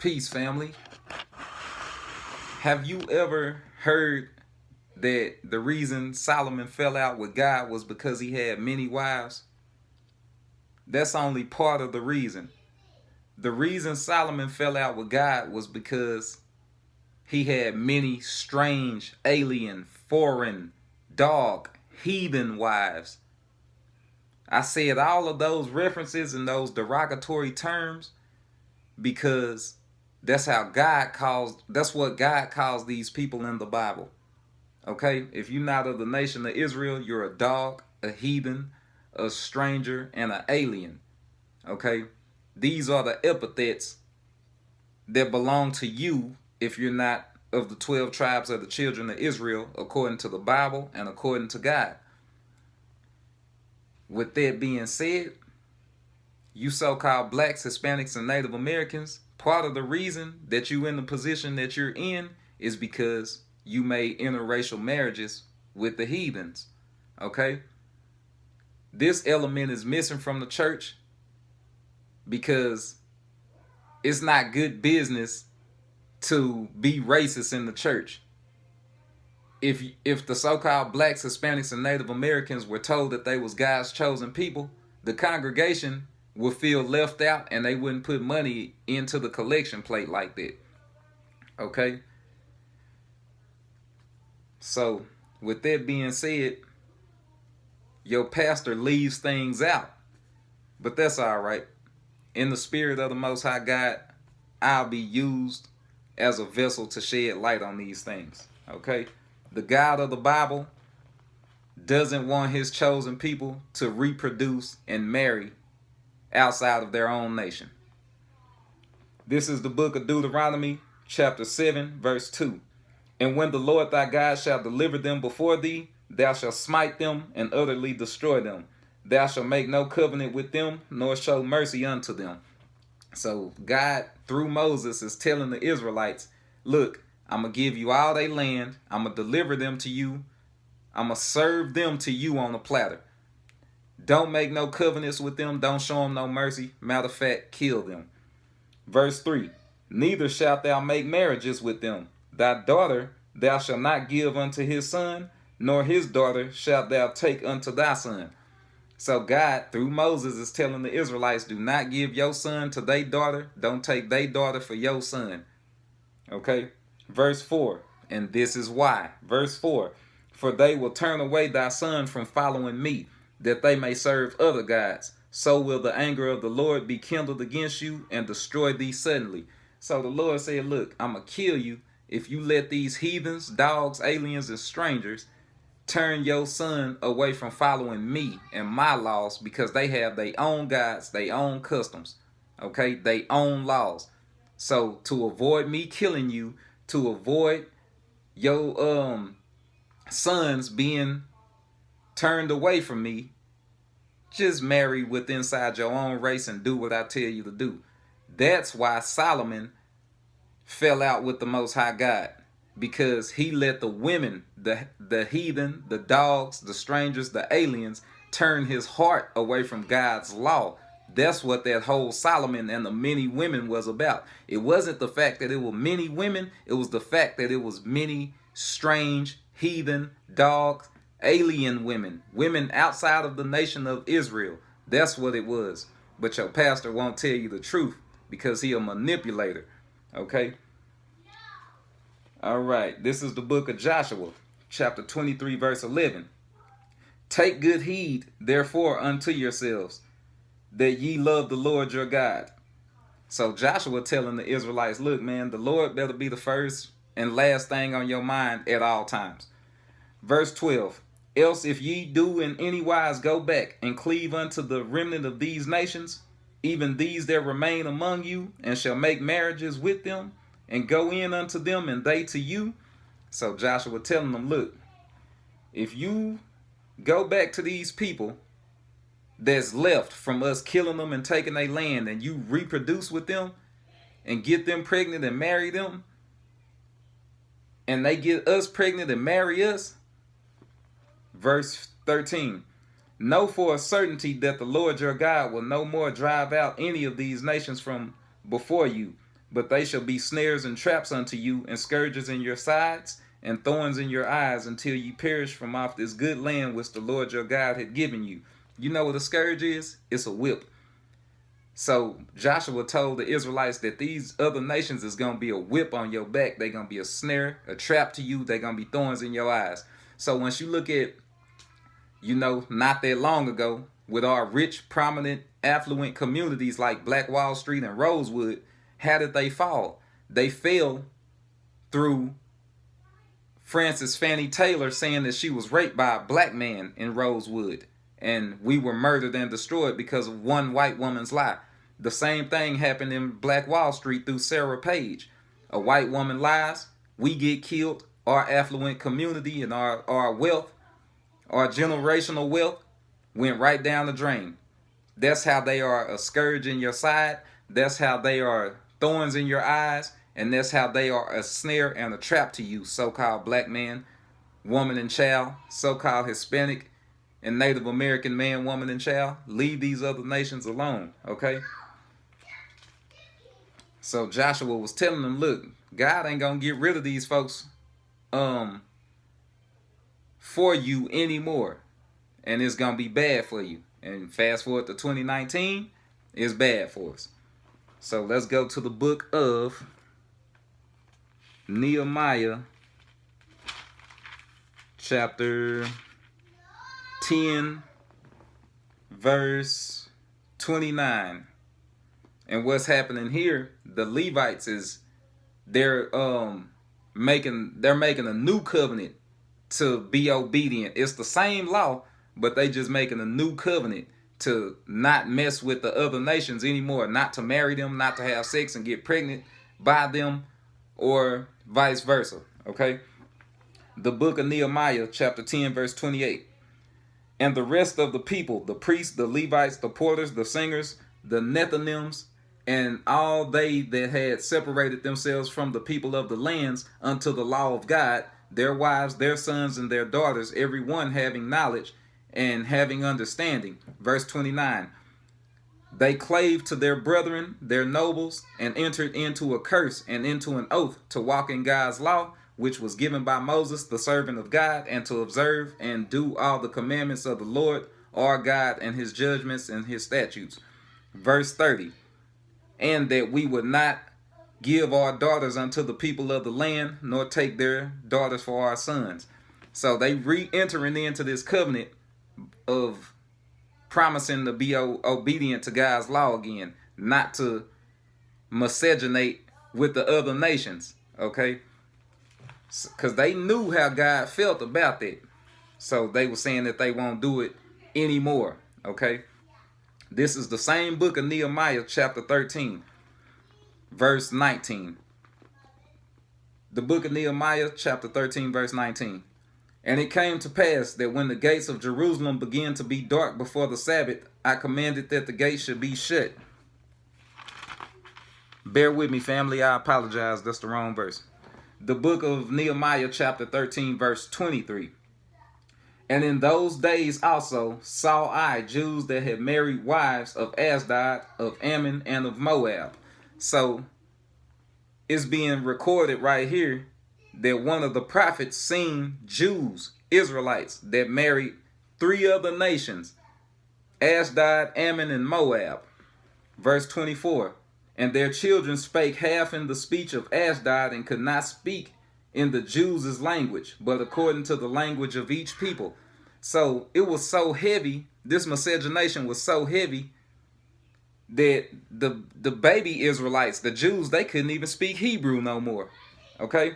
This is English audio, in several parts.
Peace, family. Have you ever heard that the reason Solomon fell out with God was because he had many wives? That's only part of the reason. The reason Solomon fell out with God was because he had many strange, alien, foreign, dog, heathen wives. I said all of those references and those derogatory terms because that's what God calls these people in the Bible. Okay? If you're not of the nation of Israel, you're a dog, a heathen, a stranger, and an alien. Okay? These are the epithets that belong to you if you're not of the 12 tribes of the children of Israel, according to the Bible and according to God. With that being said, you so-called blacks, Hispanics, and Native Americans, part of the reason that you in the position that you're in is because you made interracial marriages with the heathens. Okay? This element is missing from the church because it's not good business to be racist in the church. If the so-called blacks, Hispanics, and Native Americans were told that they was God's chosen people, the congregation would feel left out and they wouldn't put money into the collection plate like that. Okay? So, with that being said, your pastor leaves things out. But that's all right. In the spirit of the Most High God, I'll be used as a vessel to shed light on these things. Okay? The God of the Bible doesn't want his chosen people to reproduce and marry outside of their own nation. This is the book of Deuteronomy, chapter 7, verse 2. And when the Lord thy God shall deliver them before thee, thou shalt smite them and utterly destroy them. Thou shalt make no covenant with them, nor show mercy unto them. So God, through Moses, is telling the Israelites, look, I'm going to give you all their land. I'm going to deliver them to you. I'm going to serve them to you on a platter. Don't make no covenants with them. Don't show them no mercy. Matter of fact, kill them. Verse 3. Neither shalt thou make marriages with them. Thy daughter thou shalt not give unto his son, nor his daughter shalt thou take unto thy son. So God, through Moses, is telling the Israelites, do not give your son to their daughter. Don't take their daughter for your son. Okay? Verse 4. And this is why. Verse 4. For they will turn away thy son from following me, that they may serve other gods. So will the anger of the Lord be kindled against you and destroy thee suddenly. So the Lord said, look, I'm going to kill you if you let these heathens, dogs, aliens, and strangers turn your son away from following me and my laws because they have their own gods, their own customs, okay, their own laws. So to avoid me killing you, to avoid your sons being turned away from me, just marry with inside your own race and do what I tell you to do. That's why Solomon fell out with the Most High God, because he let the women, the heathen, the dogs, the strangers, the aliens, turn his heart away from God's law. That's what that whole Solomon and the many women was about. It wasn't the fact that it were many women. It was the fact that it was many strange, heathen, dogs, alien women. Women outside of the nation of Israel. That's what it was. But your pastor won't tell you the truth because he a manipulator. Okay? All right. This is the book of Joshua, chapter 23, verse 11. Take good heed, therefore, unto yourselves, that ye love the Lord your God. So Joshua telling the Israelites, look, man, the Lord better be the first and last thing on your mind at all times. Verse 12. Else if ye do in any wise go back and cleave unto the remnant of these nations, even these that remain among you, and shall make marriages with them, and go in unto them, and they to you. So Joshua telling them, look, if you go back to these people that's left from us killing them and taking their land, and you reproduce with them and get them pregnant and marry them, and they get us pregnant and marry us. Verse 13. Know for a certainty that the Lord your God will no more drive out any of these nations from before you, but they shall be snares and traps unto you, and scourges in your sides, and thorns in your eyes, until you perish from off this good land which the Lord your God had given you. You know what a scourge is? It's a whip. So Joshua told the Israelites that these other nations is going to be a whip on your back. They're going to be a snare, a trap to you. They're going to be thorns in your eyes. So once you look at, not that long ago, with our rich, prominent, affluent communities like Black Wall Street and Rosewood, how did they fall? They fell through Frances Fannie Taylor saying that she was raped by a black man in Rosewood, and we were murdered and destroyed because of one white woman's lie. The same thing happened in Black Wall Street through Sarah Page. A white woman lies, we get killed, our affluent community and our wealth, our generational wealth went right down the drain. That's how they are a scourge in your side. That's how they are thorns in your eyes. And that's how they are a snare and a trap to you, so-called black man, woman, and child, so-called Hispanic and Native American man, woman, and child. Leave these other nations alone, okay? So Joshua was telling them, look, God ain't going to get rid of these folks for you anymore. And it's going to be bad for you. And fast forward to 2019, it's bad for us. So let's go to the book of Nehemiah, chapter 10, verse 29. And what's happening here, the Levites they're making a new covenant to be obedient. It's the same law, but they just making a new covenant to not mess with the other nations anymore, not to marry them, not to have sex and get pregnant by them, or vice versa, okay? The book of Nehemiah, chapter 10, verse 28. And the rest of the people, the priests, the Levites, the porters, the singers, the Nethinims, and all they that had separated themselves from the people of the lands unto the law of God, their wives, their sons, and their daughters, every one having knowledge and having understanding. Verse 29. They clave to their brethren, their nobles, and entered into a curse and into an oath to walk in God's law, which was given by Moses, the servant of God, and to observe and do all the commandments of the Lord our God, and his judgments and his statutes. Verse 30. And that we would not give our daughters unto the people of the land, nor take their daughters for our sons. So they re-entering into this covenant of promising to be obedient to God's law again, not to miscegenate with the other nations, okay? Because they knew how God felt about that. So they were saying that they won't do it anymore, okay? This is the same book of Nehemiah, chapter 13, verse 19. The book of Nehemiah, chapter 13, verse 19. And it came to pass that when the gates of Jerusalem began to be dark before the Sabbath, I commanded that the gates should be shut. Bear with me, family. I apologize. That's the wrong verse. The book of Nehemiah, chapter 13, verse 23. And in those days also saw I Jews that had married wives of Ashdod, of Ammon, and of Moab. So it's being recorded right here that one of the prophets seen Jews, Israelites, that married three other nations, Ashdod, Ammon, and Moab. Verse 24. And their children spake half in the speech of Ashdod, and could not speak in the Jews' language, but according to the language of each people. So it was so heavy, this miscegenation was so heavy, that the baby Israelites, the Jews, they couldn't even speak Hebrew no more. Okay?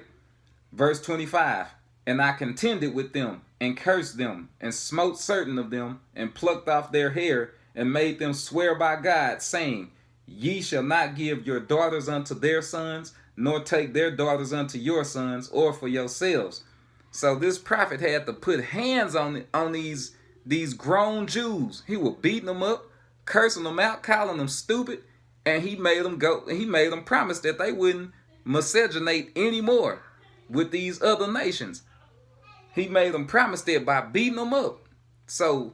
Verse 25. And I contended with them, and cursed them, and smote certain of them, and plucked off their hair, and made them swear by God, saying, Ye shall not give your daughters unto their sons, nor take their daughters unto your sons, or for yourselves. So this prophet had to put hands on these grown Jews. He was beating them up, cursing them out, calling them stupid, and he made them promise that they wouldn't miscegenate anymore with these other nations. He made them promise that by beating them up. So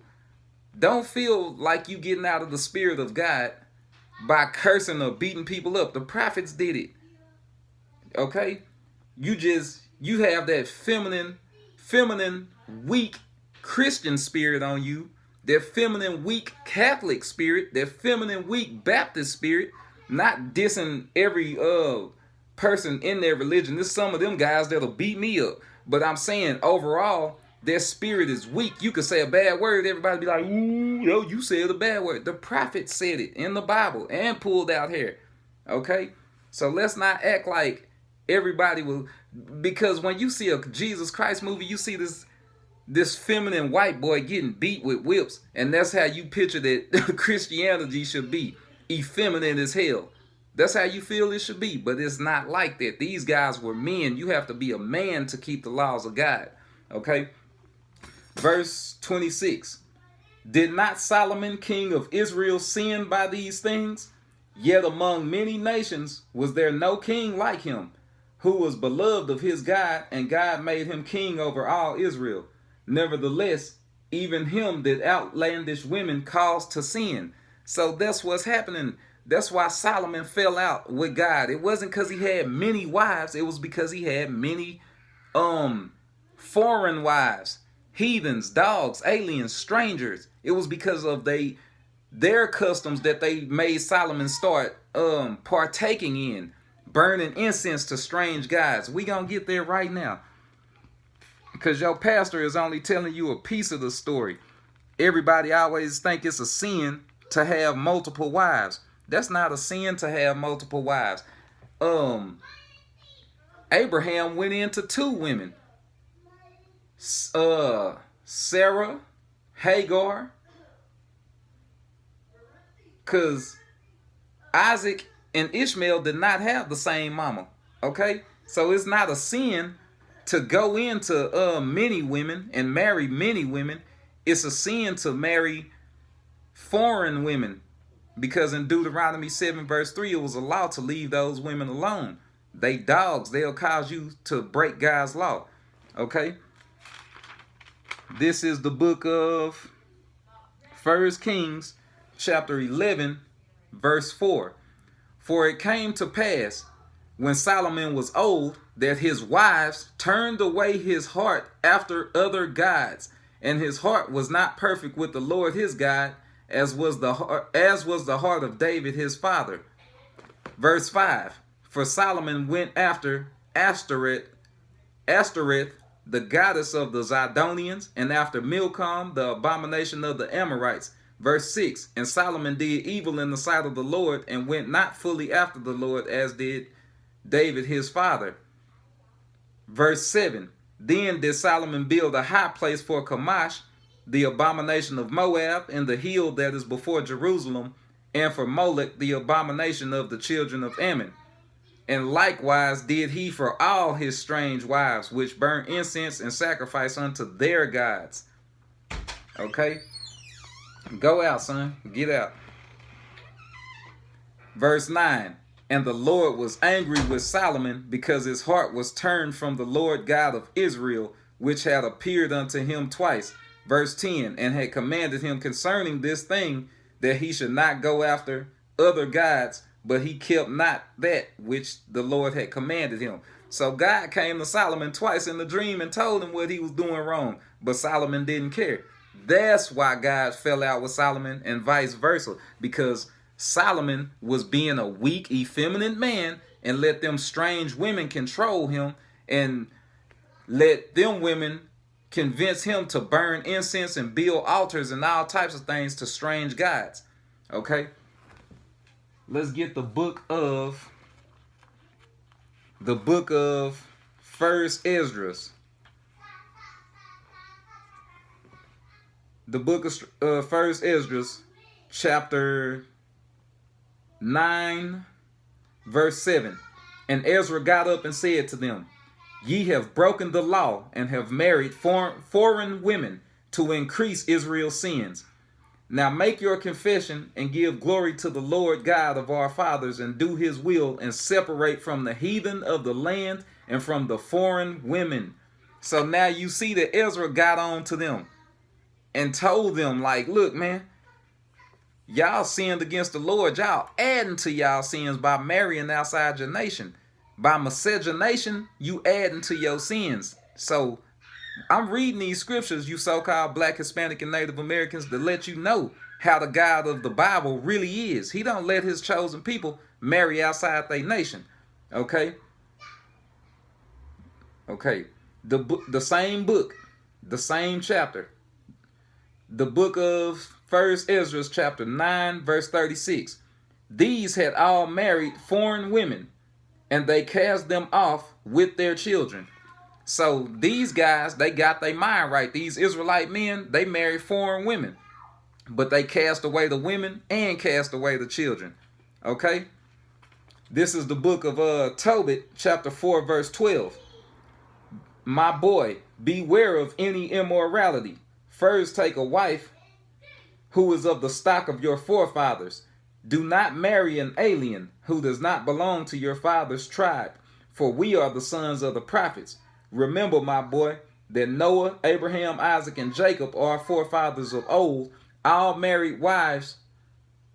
don't feel like you getting out of the spirit of God by cursing or beating people up. The prophets did it. Okay? You have that feminine, weak Christian spirit on you, that feminine, weak Catholic spirit, that feminine, weak Baptist spirit, not dissing every person in their religion. There's some of them guys that'll beat me up. But I'm saying overall, their spirit is weak. You could say a bad word, everybody be like, ooh, yo, you said a bad word. The prophet said it in the Bible and pulled out hair. Okay? So let's not act like everybody will, because when you see a Jesus Christ movie, you see this feminine white boy getting beat with whips, and that's how you picture that Christianity should be, effeminate as hell. That's how you feel it should be, but it's not like that. These guys were men. You have to be a man to keep the laws of God. Okay? Verse 26. Did not Solomon, king of Israel, sin by these things? Yet among many nations was there no king like him, who was beloved of his God, and God made him king over all Israel. Nevertheless, even him did outlandish women cause to sin. So that's what's happening. That's why Solomon fell out with God. It wasn't because he had many wives. It was because he had many foreign wives, heathens, dogs, aliens, strangers. It was because of their customs that they made Solomon start partaking in, burning incense to strange gods. We gonna get there right now, because your pastor is only telling you a piece of the story. Everybody always think it's a sin to have multiple wives. That's not a sin to have multiple wives. Abraham went into 2 women. Sarah, Hagar, because Isaac and Ishmael did not have the same mama. Okay? So it's not a sin to go into many women and marry many women. It's a sin to marry foreign women, because in Deuteronomy 7 verse 3, it was a law to leave those women alone. They dogs. They'll cause you to break God's law. Okay? This is the book of 1 Kings chapter 11 verse 4. For it came to pass, when Solomon was old, that his wives turned away his heart after other gods, and his heart was not perfect with the Lord his God, as was the heart of David his father. Verse 5. For Solomon went after Ashtoreth, the goddess of the Zidonians, and after Milcom, the abomination of the Amorites. Verse 6. And Solomon did evil in the sight of the Lord, and went not fully after the Lord, as did David his father. Verse 7. Then did Solomon build a high place for Chemosh, the abomination of Moab, in the hill that is before Jerusalem, and for Molech, the abomination of the children of Ammon. And likewise did he for all his strange wives, which burn incense and sacrifice unto their gods. Okay? Go out, son. Get out. Verse 9. And the Lord was angry with Solomon, because his heart was turned from the Lord God of Israel, which had appeared unto him twice. Verse 10. And had commanded him concerning this thing, that he should not go after other gods, but he kept not that which the Lord had commanded him. So God came to Solomon twice in the dream and told him what he was doing wrong, but Solomon didn't care. That's why God fell out with Solomon, and vice versa, because Solomon was being a weak, effeminate man, and let them strange women control him, and let them women convince him to burn incense and build altars and all types of things to strange gods. Okay? Let's get the book of First Esdras. The book of First Esdras, chapter 9, verse 7. And Ezra got up and said to them, Ye have broken the law, and have married foreign women to increase Israel's sins. Now make your confession, and give glory to the Lord God of our fathers, and do his will, and separate from the heathen of the land, and from the foreign women. So now you see that Ezra got on to them and told them, like, look, man, y'all sinned against the Lord. Y'all adding to y'all sins by marrying outside your nation. By miscegenation, you adding to your sins. So I'm reading these scriptures, you so-called Black, Hispanic, and Native Americans, to let you know how the God of the Bible really is. He don't let his chosen people marry outside their nation. Okay? Okay. The same book, the same chapter. The book of 1 Ezra, chapter 9, verse 36. These had all married foreign women, and they cast them off with their children. So these guys, they got their mind right. These Israelite men, they married foreign women, but they cast away the women and cast away the children. Okay? This is the book of Tobit, chapter 4, verse 12. My boy, beware of any immorality. First take a wife who is of the stock of your forefathers. Do not marry an alien who does not belong to your father's tribe, for we are the sons of the prophets. Remember, my boy, that Noah, Abraham, Isaac, and Jacob are forefathers of old, all married wives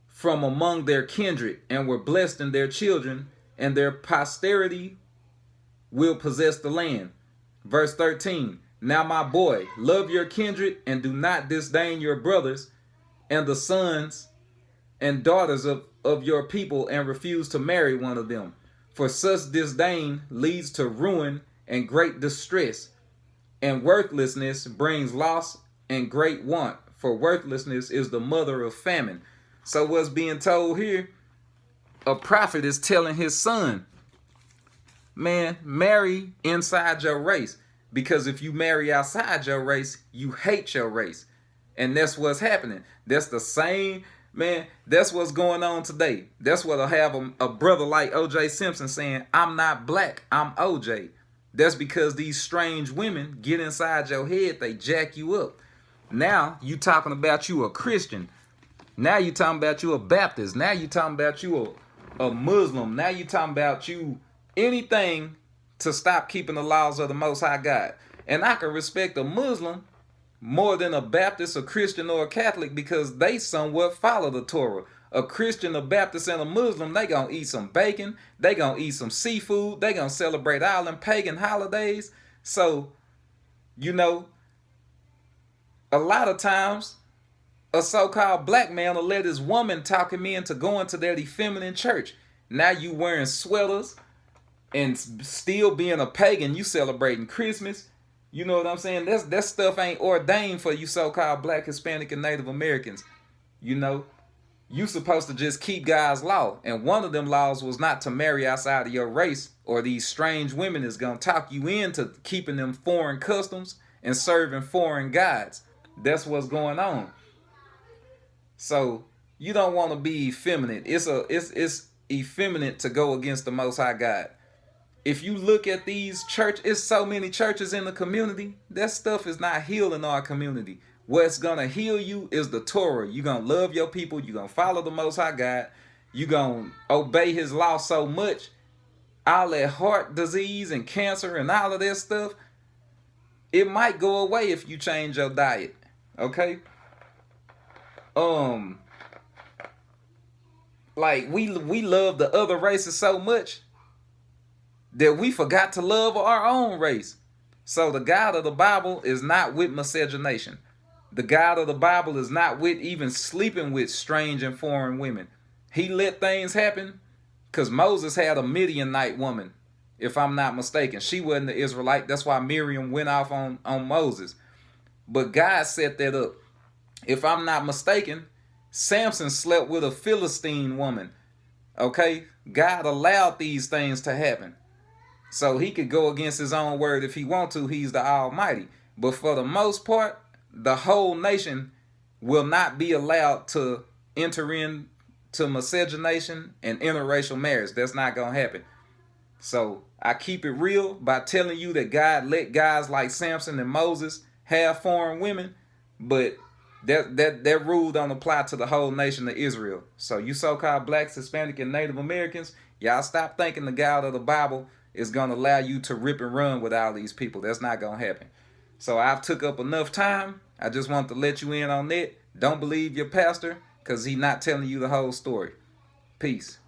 from among their kindred, and were blessed in their children, and their posterity will possess the land. Verse 13, now my boy, love your kindred, and do not disdain your brothers, and the sons and daughters of your people, and refuse to marry one of them. For such disdain leads to ruin and great distress, and worthlessness brings loss and great want, for worthlessness is the mother of famine. So what's being told here, a prophet is telling his son, man, marry inside your race, because if you marry outside your race, you hate your race. And that's what's happening. That's the same, man, that's what's going on today. That's what'll have a brother like O.J. Simpson saying, I'm not black, I'm O.J. That's because these strange women get inside your head, they jack you up. Now you talking about you a Christian. Now you talking about you a Baptist. Now you talking about you a Muslim. Now you talking about you anything to stop keeping the laws of the Most High God. And I can respect a Muslim more than a Baptist, a Christian, or a Catholic, because they somewhat follow the Torah. A Christian, a Baptist, and a Muslim, they gonna eat some bacon, they gonna eat some seafood, they gonna celebrate all them pagan holidays. So, you know, a lot of times, a so-called black man will let his woman talk him into going to that effeminate church. Now you wearing sweaters and still being a pagan, you celebrating Christmas. You know what I'm saying? That stuff ain't ordained for you so-called Black, Hispanic, and Native Americans. You know, you supposed to just keep God's law. And one of them laws was not to marry outside of your race, or these strange women is going to talk you into keeping them foreign customs and serving foreign gods. That's what's going on. So you don't want to be effeminate. It's effeminate to go against the Most High God. If you look at these churches, it's so many churches in the community. That stuff is not healing our community. What's going to heal you is the Torah. You're going to love your people. You're going to follow the Most High God. You're going to obey his law so much. All that heart disease and cancer and all of that stuff, it might go away if you change your diet. Okay? Like we love the other races so much that we forgot to love our own race. So the God of the Bible is not with miscegenation. The God of the Bible is not with even sleeping with strange and foreign women. He let things happen because Moses had a Midianite woman, if I'm not mistaken. She wasn't the Israelite. That's why Miriam went off on Moses. But God set that up. If I'm not mistaken, Samson slept with a Philistine woman. Okay? God allowed these things to happen. So he could go against his own word if he want to. He's the Almighty. But for the most part, the whole nation will not be allowed to enter into miscegenation and interracial marriage. That's not going to happen. So I keep it real by telling you that God let guys like Samson and Moses have foreign women, but that rule don't apply to the whole nation of Israel. So you so-called blacks, Hispanic, and Native Americans, y'all stop thinking the God of the Bible is going to allow you to rip and run with all these people. That's not going to happen. So I've took up enough time. I just want to let you in on that. Don't believe your pastor because he's not telling you the whole story. Peace.